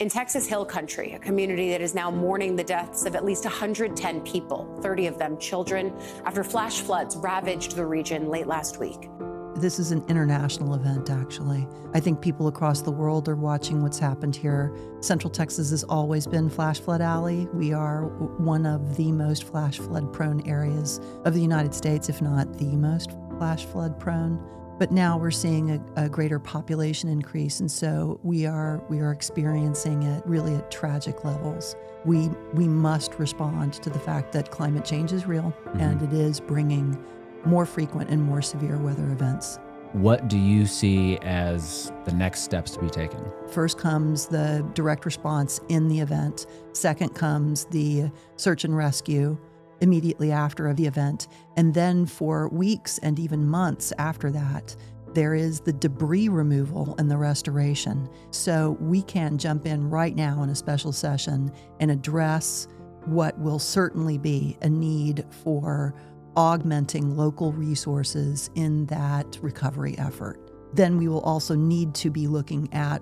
In Texas Hill Country, a community that is now mourning the deaths of at least 110 people, 30 of them children, after flash floods ravaged the region late last week. This is an international event, actually. I think people across the world are watching what's happened here. Central Texas has always been flash flood alley. We are one of the most flash flood prone areas of the United States, if not the most flash flood prone. But now we're seeing a greater population increase, and so we are experiencing it really at tragic levels. We must respond to the fact that climate change is real, and it is bringing more frequent and more severe weather events. What do you see as the next steps to be taken? First comes the direct response in the event. Second comes the search and rescue immediately after the event. And then for weeks and even months after that, there is the debris removal and the restoration. So we can jump in right now in a special session and address what will certainly be a need for augmenting local resources in that recovery effort. Then we will also need to be looking at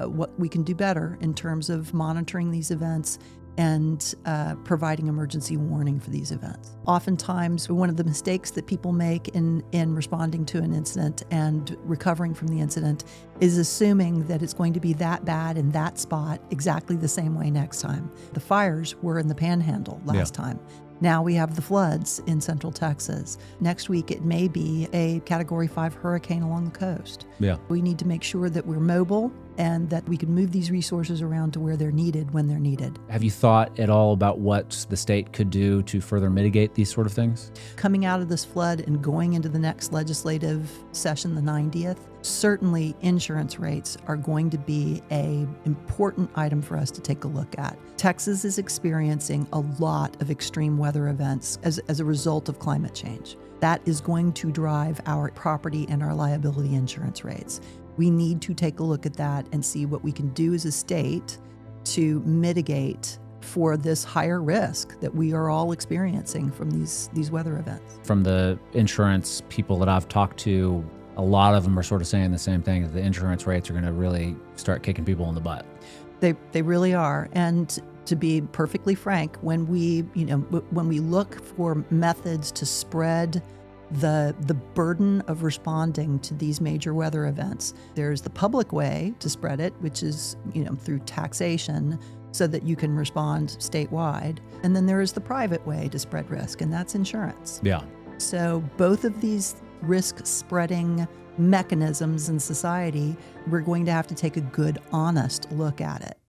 what we can do better in terms of monitoring these events and providing emergency warning for these events. Oftentimes, one of the mistakes that people make in responding to an incident and recovering from the incident is assuming that it's going to be that bad in that spot exactly the same way next time. The fires were in the Panhandle last time. Now we have the floods in Central Texas. Next week, it may be a Category 5 hurricane along the coast. We need to make sure that we're mobile and that we can move these resources around to where they're needed when they're needed. Have you thought at all about what the state could do to further mitigate these sort of things? Coming out of this flood and going into the next legislative session, the 90th, certainly insurance rates are going to be an important item for us to take a look at. Texas is experiencing a lot of extreme weather events as a result of climate change. That is going to drive our property and our liability insurance rates. We need to take a look at that and see what we can do as a state to mitigate for this higher risk that we are all experiencing from these weather events. From the insurance people that I've talked to, a lot of them are sort of saying the same thing, that the insurance rates are going to really start kicking people in the butt. They really are. And to be perfectly frank, when we look for methods to spread the burden of responding to these major weather events, there's the public way to spread it, which is through taxation so that you can respond statewide. And then there is the private way to spread risk, and that's insurance. So both of these risk spreading mechanisms in society, we're going to have to take a good, honest look at it.